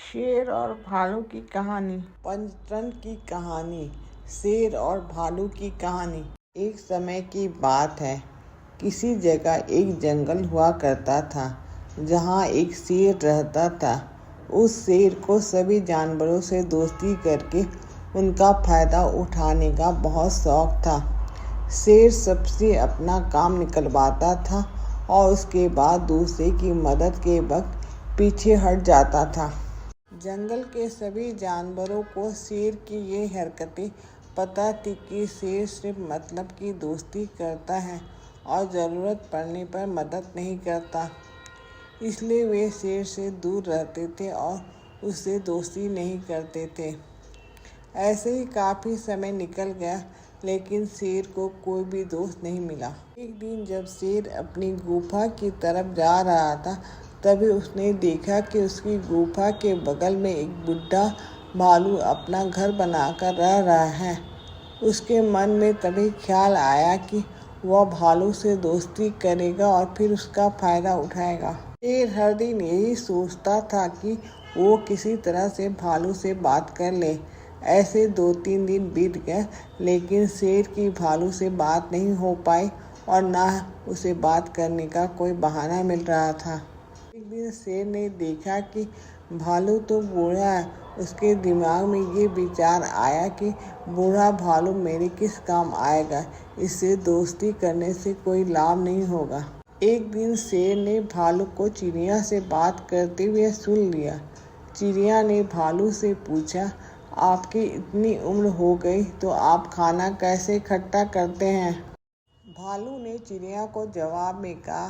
शेर और भालू की कहानी। पंचतंत्र की कहानी। शेर और भालू की कहानी। एक समय की बात है। किसी जगह एक जंगल हुआ करता था जहाँ एक शेर रहता था। उस शेर को सभी जानवरों से दोस्ती करके उनका फायदा उठाने का बहुत शौक था। शेर सबसे अपना काम निकलवाता था और उसके बाद दूसरे की मदद के वक्त पीछे हट जाता था। जंगल के सभी जानवरों को शेर की ये हरकतें पता थी कि शेर सिर्फ मतलब की दोस्ती करता है और ज़रूरत पड़ने पर मदद नहीं करता। इसलिए वे शेर से दूर रहते थे और उससे दोस्ती नहीं करते थे। ऐसे ही काफ़ी समय निकल गया, लेकिन शेर को कोई भी दोस्त नहीं मिला। एक दिन जब शेर अपनी गुफा की तरफ जा रहा था, तभी उसने देखा कि उसकी गुफा के बगल में एक बुढ़ा भालू अपना घर बनाकर रह रहा है। उसके मन में तभी ख्याल आया कि वह भालू से दोस्ती करेगा और फिर उसका फायदा उठाएगा। शेर हर दिन यही सोचता था कि वो किसी तरह से भालू से बात कर ले। ऐसे 2-3 दिन बीत गए, लेकिन शेर की भालू से बात नहीं हो पाई और ना उसे बात करने का कोई बहाना मिल रहा था। एक दिन शेर ने देखा कि भालू तो बूढ़ा है। उसके दिमाग में ये विचार आया कि बूढ़ा भालू मेरे किस काम आएगा, इससे दोस्ती करने से कोई लाभ नहीं होगा। एक दिन शेर ने भालू को चिड़िया से बात करते हुए सुन लिया। चिड़िया ने भालू से पूछा, आपकी इतनी उम्र हो गई तो आप खाना कैसे इकट्ठा करते हैं? भालू ने चिड़िया को जवाब में कहा,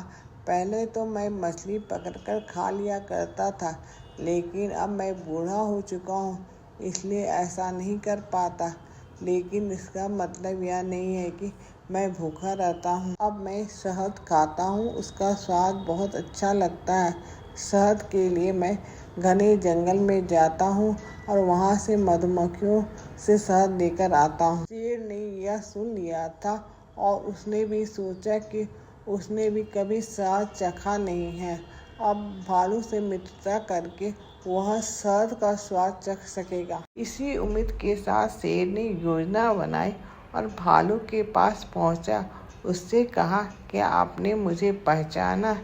पहले तो मैं मछली पकड़कर खा लिया करता था, लेकिन अब मैं बूढ़ा हो चुका हूँ, इसलिए ऐसा नहीं कर पाता। लेकिन इसका मतलब यह नहीं है कि मैं भूखा रहता हूँ। अब मैं शहद खाता हूँ, उसका स्वाद बहुत अच्छा लगता है। शहद के लिए मैं घने जंगल में जाता हूँ और वहाँ से मधुमक्खियों से शहद लेकर आता हूँ। शेर ने यह सुन लिया था और उसने भी सोचा कि उसने भी कभी शहद चखा नहीं है। अब भालू से मित्रता करके वह शहद का स्वाद चख सकेगा। इसी उम्मीद के साथ शेर ने योजना बनाई और भालू के पास पहुंचा। उससे कहा, क्या आपने मुझे पहचाना?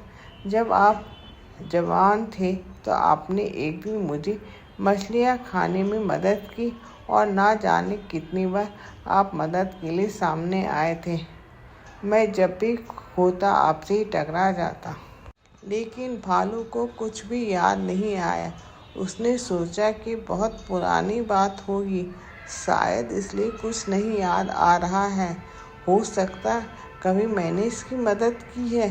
जब आप जवान थे तो आपने एक दिन मुझे मछलियाँ खाने में मदद की और ना जाने कितनी बार आप मदद के लिए सामने आए थे। मैं जब भी होता आपसे ही टकरा जाता। लेकिन भालू को कुछ भी याद नहीं आया। उसने सोचा कि बहुत पुरानी बात होगी, शायद इसलिए कुछ नहीं याद आ रहा है। हो सकता कभी मैंने इसकी मदद की है।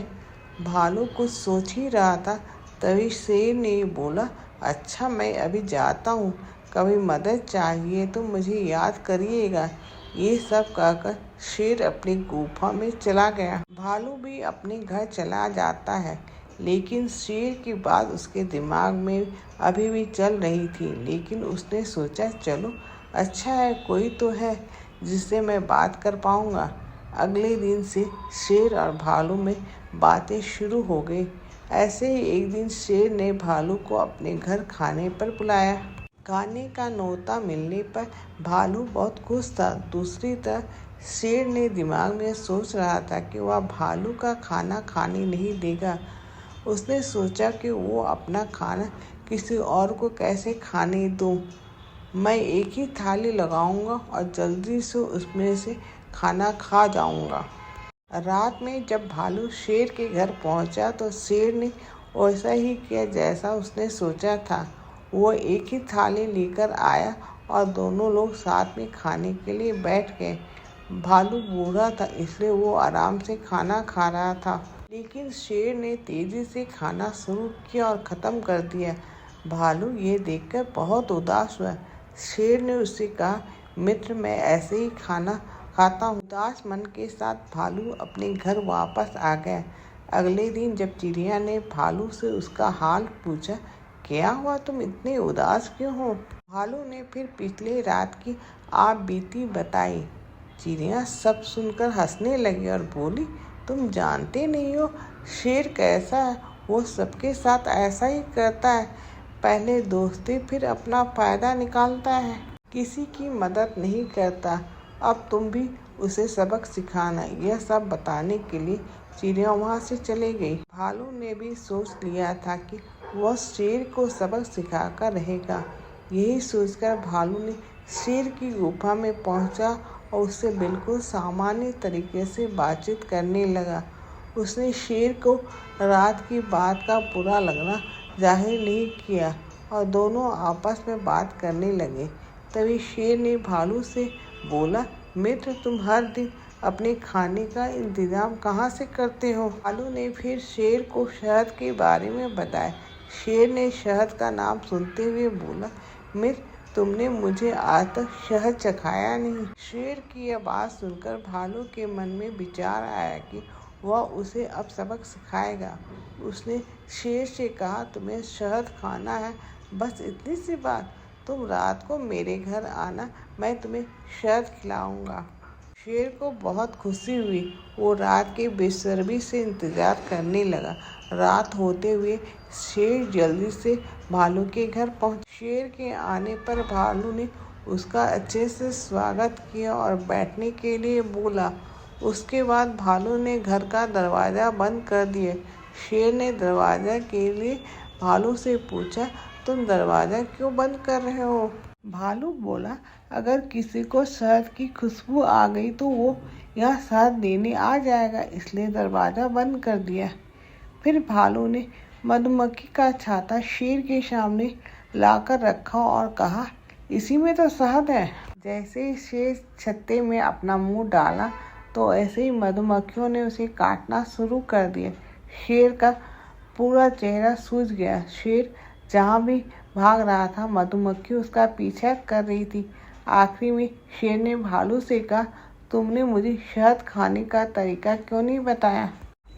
भालू कुछ सोच ही रहा था, तभी शेर ने बोला, अच्छा मैं अभी जाता हूँ, कभी मदद चाहिए तो मुझे याद करिएगा। ये सब कहकर शेर अपनी गुफा में चला गया। भालू भी अपने घर चला जाता है, लेकिन शेर की बात उसके दिमाग में अभी भी चल रही थी। लेकिन उसने सोचा, चलो अच्छा है, कोई तो है जिससे मैं बात कर पाऊंगा। अगले दिन से शेर और भालू में बातें शुरू हो गई। ऐसे ही एक दिन शेर ने भालू को अपने घर खाने पर बुलाया। खाने का न्योता मिलने पर भालू बहुत खुश था। दूसरी तरफ शेर ने दिमाग में सोच रहा था कि वह भालू का खाना खाने नहीं देगा। उसने सोचा कि वो अपना खाना किसी और को कैसे खाने दूँ। मैं एक ही थाली लगाऊंगा और जल्दी से उसमें से खाना खा जाऊंगा। रात में जब भालू शेर के घर पहुंचा तो शेर ने वैसा ही किया जैसा उसने सोचा था। वो एक ही थाली लेकर आया और दोनों लोग साथ में खाने के लिए बैठ गए। भालू बूढ़ा था, इसलिए वो आराम से खाना खा रहा था, लेकिन शेर ने तेजी से खाना शुरू किया और ख़त्म कर दिया। भालू ये देखकर बहुत उदास हुआ। शेर ने उससे कहा, मित्र मैं ऐसे ही खाना खाता हूँ। उदास मन के साथ भालू अपने घर वापस आ गया। अगले दिन जब चिड़िया ने भालू से उसका हाल पूछा, क्या हुआ, तुम इतने उदास क्यों हो? भालू ने फिर पिछले रात की आप बीती बताई। चिड़िया सब सुनकर हंसने लगी और बोली, तुम जानते नहीं हो शेर कैसा है, वो सबके साथ ऐसा ही करता है। पहले दोस्ती फिर अपना फायदा निकालता है, किसी की मदद नहीं करता। अब तुम भी उसे सबक सिखाना। यह सब बताने के लिए चिड़िया वहाँ से चले गई। भालू ने भी सोच लिया था कि वह शेर को सबक सिखाकर रहेगा। यही सोचकर भालू ने शेर की गुफा में पहुंचा और उससे बिल्कुल सामान्य तरीके से बातचीत करने लगा। उसने शेर को रात की बात का बुरा लगना जाहिर नहीं किया और दोनों आपस में बात करने लगे। तभी शेर ने भालू से बोला, मित्र, तुम हर दिन अपने खाने का इंतजाम कहाँ से करते हो? भालू ने फिर शेर को शहद के बारे में बताया। शेर ने शहद का नाम सुनते हुए बोला, मित्र, तुमने मुझे आज तक शहद चखाया नहीं। शेर की यह बात सुनकर भालू के मन में विचार आया कि वह उसे अब सबक सिखाएगा। उसने शेर से कहा, तुम्हें शहद खाना है, बस इतनी सी बात। तुम रात को मेरे घर आना, मैं तुम्हें शहद खिलाऊंगा। शेर को बहुत खुशी हुई। वो रात के बेसब्री से इंतजार करने लगा। रात होते हुए शेर जल्दी से भालू के घर पहुंचा। शेर के आने पर भालू ने उसका अच्छे से स्वागत किया और बैठने के लिए बोला। उसके बाद भालू ने घर का दरवाज़ा बंद कर दिया। शेर ने दरवाज़ा के लिए भालू से पूछा, तुम दरवाज़ा क्यों बंद कर रहे हो? भालू बोला, अगर किसी को शहद की खुशबू आ गई तो वो यहाँ शहद लेने आ जाएगा, इसलिए दरवाज़ा बंद कर दिया। फिर भालू ने मधुमक्खी का छाता शेर के सामने लाकर रखा और कहा, इसी में तो शहद है। जैसे ही शेर छत्ते में अपना मुंह डाला तो ऐसे ही मधुमक्खियों ने उसे काटना शुरू कर दिया। शेर का पूरा चेहरा सूज गया। शेर जहाँ भी भाग रहा था, मधुमक्खी उसका पीछा कर रही थी। आखिरी में शेर ने भालू से कहा, तुमने मुझे शहद खाने का तरीका क्यों नहीं बताया?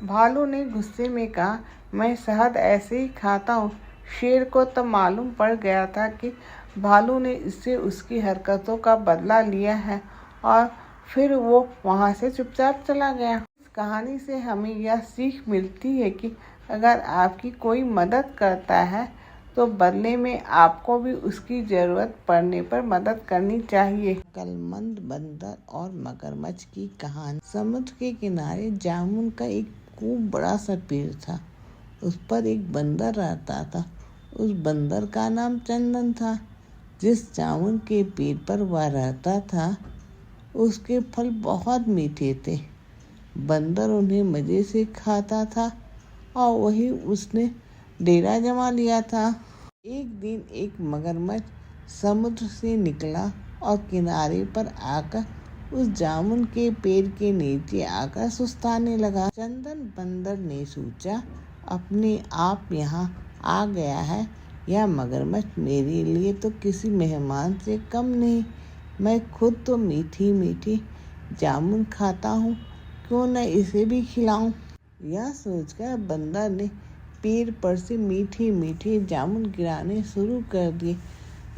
भालू ने गुस्से में कहा, मैं शहद ऐसे ही खाता हूँ। शेर को तब मालूम पड़ गया था कि भालू ने इससे उसकी हरकतों का बदला लिया है और फिर वो वहाँ से चुपचाप चला गया। इस कहानी से हमें यह सीख मिलती है कि अगर आपकी कोई मदद करता है तो बदले में आपको भी उसकी ज़रूरत पड़ने पर मदद करनी चाहिए। अक्लमंद बंदर और मगरमच्छ की कहानी। समुद्र के किनारे जामुन का एक खूब बड़ा सा पेड़ था। उस पर एक बंदर रहता था। उस बंदर का नाम चंदन था। जिस जामुन के पेड़ पर वह रहता था, उसके फल बहुत मीठे थे। बंदर उन्हें मज़े से खाता था और वही उसने डेरा जमा लिया था। एक दिन एक मगरमच्छ समुद्र से निकला और किनारे पर आकर उस जामुन के पेड़ के नीचे आकर सुस्ताने लगा। चंदन बंदर ने सोचा, अपने आप यहाँ आ गया है, यह मगरमच्छ मेरे लिए तो किसी मेहमान से कम नहीं। मैं खुद तो मीठी मीठी जामुन खाता हूँ, क्यों न इसे भी खिलाऊं। यह सोचकर बंदर ने पेड़ पर से मीठी मीठी जामुन गिराने शुरू कर दिए।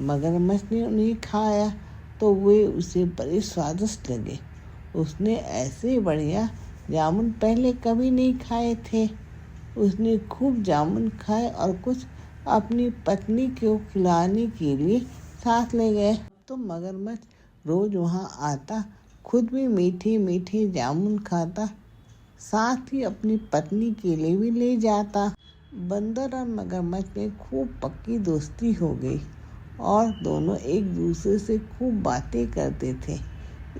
मगरमच्छ ने उन्हें खाया तो वे उसे बड़े स्वादिष्ट लगे। उसने ऐसे बढ़िया जामुन पहले कभी नहीं खाए थे। उसने खूब जामुन खाए और कुछ अपनी पत्नी को खिलाने के लिए साथ ले गए। तो मगरमच्छ रोज वहाँ आता, खुद भी मीठी मीठी जामुन खाता, साथ ही अपनी पत्नी के लिए भी ले जाता। बंदर और मगरमच्छ में खूब पक्की दोस्ती हो गई और दोनों एक दूसरे से खूब बातें करते थे।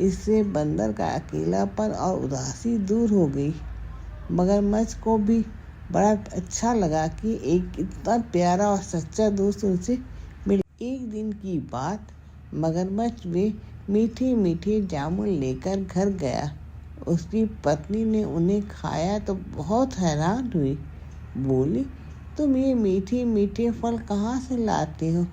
इससे बंदर का अकेलापन और उदासी दूर हो गई। मगरमच्छ को भी बड़ा अच्छा लगा कि एक इतना प्यारा और सच्चा दोस्त उनसे मिला। एक दिन की बात, मगरमच्छ वे मीठी मीठी जामुन लेकर घर गया। उसकी पत्नी ने उन्हें खाया तो बहुत हैरान हुई। बोली, तुम ये मीठे मीठे फल कहाँ से लाते हो?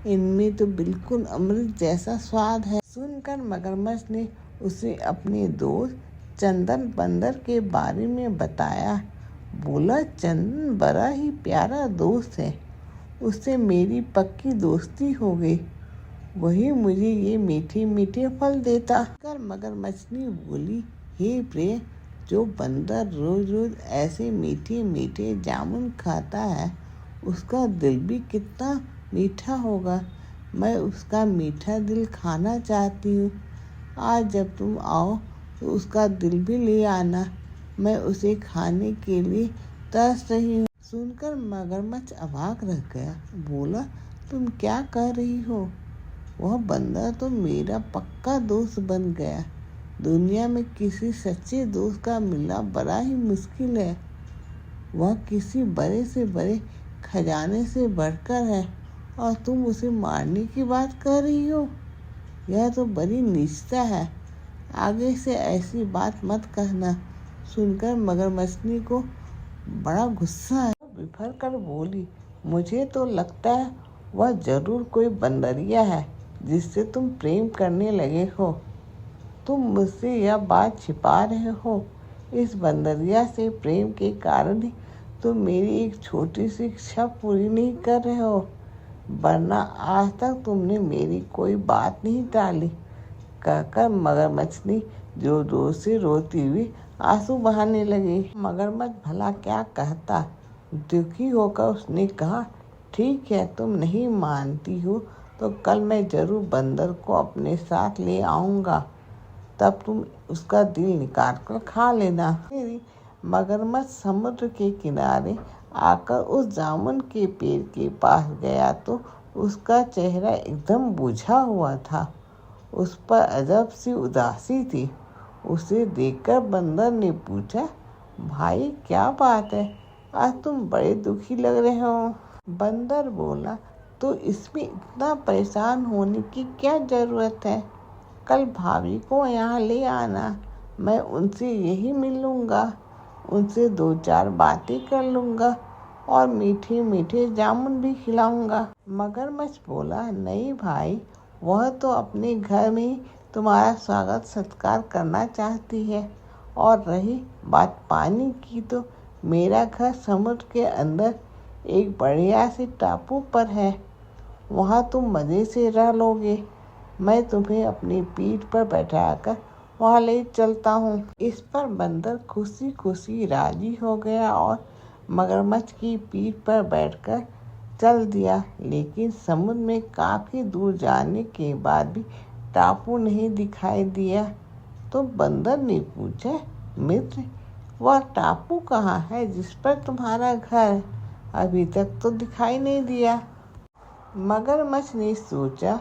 इनमें तो बिल्कुल अमृत जैसा स्वाद है। सुनकर मगरमच्छ ने उसे अपने दोस्त चंदन बंदर के बारे में बताया। बोला, चंदन बड़ा ही प्यारा दोस्त है, उससे मेरी पक्की दोस्ती हो गई, वही मुझे ये मीठे मीठे फल देता। कर मगरमच्छनी बोली, हे प्रिय, जो बंदर रोज रोज ऐसे मीठे मीठे जामुन खाता है, उसका दिल भी कितना मीठा होगा। मैं उसका मीठा दिल खाना चाहती हूँ। आज जब तुम आओ तो उसका दिल भी ले आना। मैं उसे खाने के लिए तरस रही हूँ। सुनकर मगरमच्छ अवाक रह गया। बोला, तुम क्या कह रही हो? वह बंदर तो मेरा पक्का दोस्त बन गया। दुनिया में किसी सच्चे दोस्त का मिलना बड़ा ही मुश्किल है। वह किसी बड़े से बड़े खजाने से बढ़कर है और तुम उसे मारने की बात कर रही हो। यह तो बड़ी नीचता है। आगे से ऐसी बात मत कहना। सुनकर मगरमच्छनी को बड़ा गुस्सा है। बिफर कर बोली, मुझे तो लगता है वह जरूर कोई बंदरिया है जिससे तुम प्रेम करने लगे हो। तुम मुझसे यह बात छिपा रहे हो। इस बंदरिया से प्रेम के कारण ही तुम मेरी एक छोटी सी इच्छा पूरी नहीं कर रहे हो, वरना आज तक तुमने मेरी कोई बात नहीं टाली। कहकर मगरमच्छनी जोर जोर से रोती हुई आंसू बहाने लगी। मगरमच्छ भला क्या कहता। दुखी होकर उसने कहा, ठीक है, तुम नहीं मानती हो तो कल मैं जरूर बंदर को अपने साथ ले आऊँगा। तब तुम उसका दिल निकाल कर खा लेना। मगरमच्छ समुद्र के किनारे आकर उस जामुन के पेड़ के पास गया तो उसका चेहरा एकदम बुझा हुआ था। उस पर अजब सी उदासी थी। उसे देखकर बंदर ने पूछा, भाई क्या बात है, आज तुम बड़े दुखी लग रहे हो। बंदर बोला, तो इसमें इतना परेशान होने की क्या जरूरत है। कल भाभी को यहाँ ले आना। मैं उनसे यही मिलूँगा, उनसे 2-4 बातें कर लूँगा और मीठे मीठे जामुन भी खिलाऊँगा। मगरमच्छ बोला, नहीं भाई, वह तो अपने घर में ही तुम्हारा स्वागत सत्कार करना चाहती है। और रही बात पानी की, तो मेरा घर समुद्र के अंदर एक बढ़िया से टापू पर है। वहाँ तुम मज़े से रह लोगे। मैं तुम्हें अपनी पीठ पर बैठाकर वहाँ ले चलता हूँ। इस पर बंदर खुशी खुशी राजी हो गया और मगरमच्छ की पीठ पर बैठकर चल दिया। लेकिन समुद्र में काफ़ी दूर जाने के बाद भी टापू नहीं दिखाई दिया। तो बंदर ने पूछा, मित्र, वह टापू कहाँ है जिस पर तुम्हारा घर अभी तक तो दिखाई नहीं दिया। मगरमच्छ ने सोचा,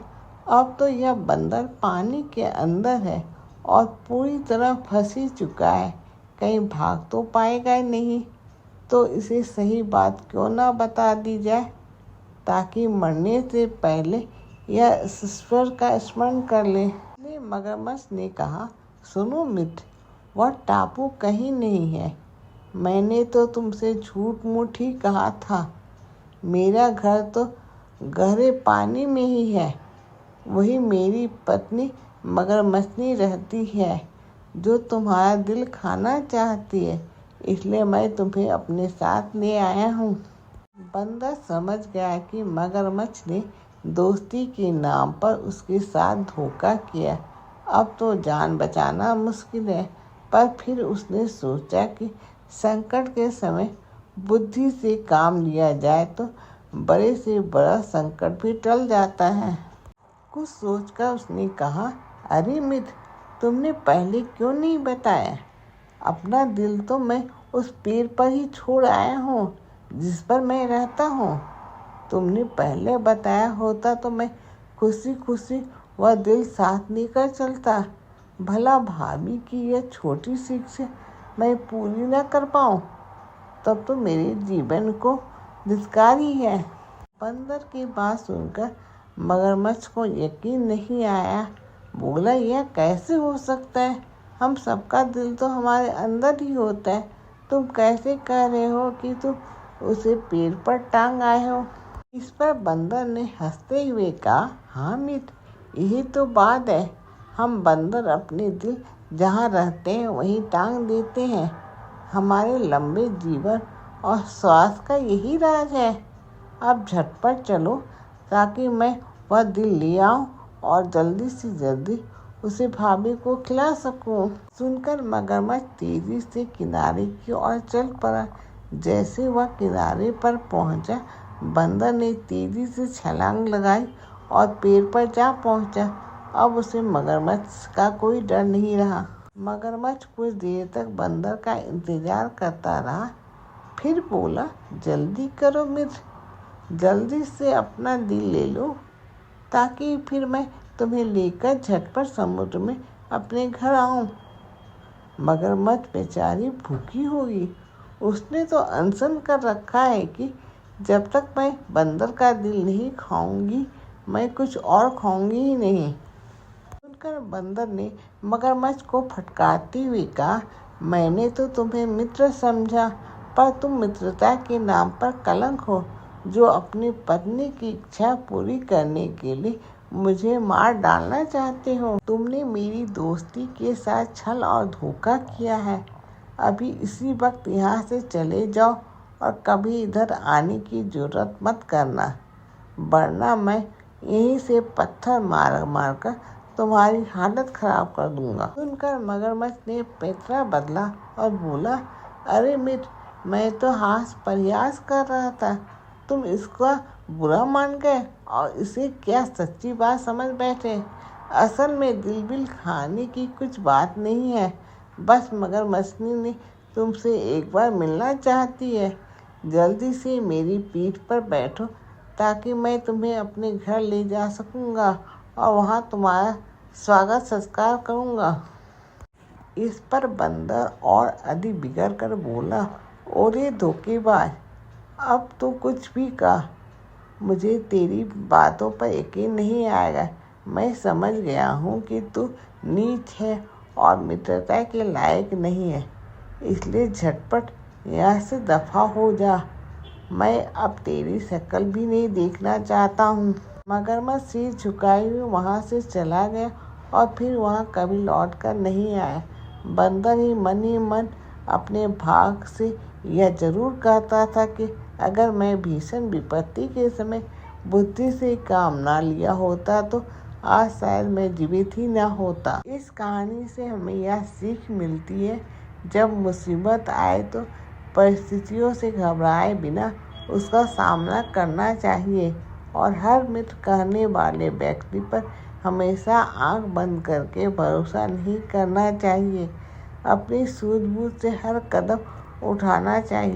अब तो यह बंदर पानी के अंदर है और पूरी तरह फंस ही चुका है, कहीं भाग तो पाएगा नहीं। तो इसे सही बात क्यों ना बता दी जाए, ताकि मरने से पहले यह ईश्वर का स्मरण कर ले। मगरमच्छ ने कहा, सुनो मित्र, वह टापू कहीं नहीं है। मैंने तो तुमसे झूठ मूठ ही कहा था। मेरा घर तो गहरे पानी में ही है। वही मेरी पत्नी मगरमच्छनी रहती है, जो तुम्हारा दिल खाना चाहती है। इसलिए मैं तुम्हें अपने साथ ले आया हूँ। बंदर समझ गया कि मगरमच्छ ने दोस्ती के नाम पर उसके साथ धोखा किया। अब तो जान बचाना मुश्किल है। पर फिर उसने सोचा कि संकट के समय बुद्धि से काम लिया जाए तो बड़े से बड़ा संकट भी टल जाता है। कुछ सोचकर उसने कहा, अरे मित्र, तुमने पहले क्यों नहीं बताया। अपना दिल तो मैं उस पेड़ पर ही छोड़ आया हूँ जिस पर मैं रहता हूँ। तुमने पहले बताया होता तो मैं खुशी खुशी वह दिल साथ लेकर चलता। भला भाभी की यह छोटी सी इच्छा मैं पूरी न कर पाऊँ, तब तो मेरे जीवन को धिक्कार ही है। बंदर की बात सुनकर मगरमच्छ को यकीन नहीं आया। बोला, यह कैसे हो सकता है। हम सबका दिल तो हमारे अंदर ही होता है। तुम कैसे कह रहे हो कि तुम उसे पेड़ पर टांग आए हो। इस पर बंदर ने हंसते हुए कहा, हाँ मित्र, यही तो बात है। हम बंदर अपने दिल जहाँ रहते हैं वहीं टांग देते हैं। हमारे लंबे जीवन और स्वास्थ्य का यही राज है। अब झटपट चलो ताकि मैं वह दिल ले आऊं और जल्दी से जल्दी उसे भाभी को खिला सकूं। सुनकर मगरमच्छ तेजी से किनारे की ओर चल पड़ा। जैसे वह किनारे पर पहुंचा, बंदर ने तेजी से छलांग लगाई और पेड़ पर जा पहुंचा। अब उसे मगरमच्छ का कोई डर नहीं रहा। मगरमच्छ कुछ देर तक बंदर का इंतजार करता रहा, फिर बोला, जल्दी करो मित्र, जल्दी से अपना दिल ले लो, ताकि फिर मैं तुम्हें लेकर झटपट समुद्र में अपने घर आऊं। मगरमच्छ बेचारी भूखी होगी, उसने तो अनशन कर रखा है कि जब तक मैं बंदर का दिल नहीं खाऊंगी, मैं कुछ और खाऊंगी ही नहीं। सुनकर बंदर ने मगरमच्छ को फटकारते हुए कहा, मैंने तो तुम्हें मित्र समझा, पर तुम मित्रता के नाम पर कलंक हो, जो अपनी पत्नी की इच्छा पूरी करने के लिए मुझे मार डालना चाहते हो। तुमने मेरी दोस्ती के साथ छल और धोखा किया है। अभी इसी वक्त यहाँ से चले जाओ और कभी इधर आने की जरूरत मत करना, वरना मैं यहीं से पत्थर मार मार कर तुम्हारी हालत खराब कर दूंगा। सुनकर मगरमच्छ ने पैतरा बदला और बोला, अरे मित्र, मैं तो हास प्रयास कर रहा था, तुम इसका बुरा मान गए और इसे क्या सच्ची बात समझ बैठे। असल में दिलबिल खाने की कुछ बात नहीं है, बस मगरमच्छनी ने तुमसे एक बार मिलना चाहती है। जल्दी से मेरी पीठ पर बैठो, ताकि मैं तुम्हें अपने घर ले जा सकूंगा और वहाँ तुम्हारा स्वागत सत्कार करूंगा। इस पर बंदर और अधिक बिगड़ कर बोला, ओरे धोखेबाज, अब तो कुछ भी कहा, मुझे तेरी बातों पर यकीन नहीं आएगा। मैं समझ गया हूँ कि तू नीच है और मित्रता के लायक नहीं है, इसलिए झटपट यहाँ से दफा हो जा। मैं अब तेरी शक्ल भी नहीं देखना चाहता हूँ। मगरमच्छ सिर झुकाए हुए वहाँ से चला गया और फिर वहाँ कभी लौट कर नहीं आया। बंदर ही मन अपने भाग से यह जरूर कहता था कि अगर मैं भीषण विपत्ति के समय बुद्धि से काम ना लिया होता तो आज शायद मैं जीवित ही ना होता। इस कहानी से हमें यह सीख मिलती है, जब मुसीबत आए तो परिस्थितियों से घबराए बिना उसका सामना करना चाहिए और हर मित्र कहने वाले व्यक्ति पर हमेशा आंख बंद करके भरोसा नहीं करना चाहिए। अपनी सूझबूझ से हर कदम उठाना चाहिए।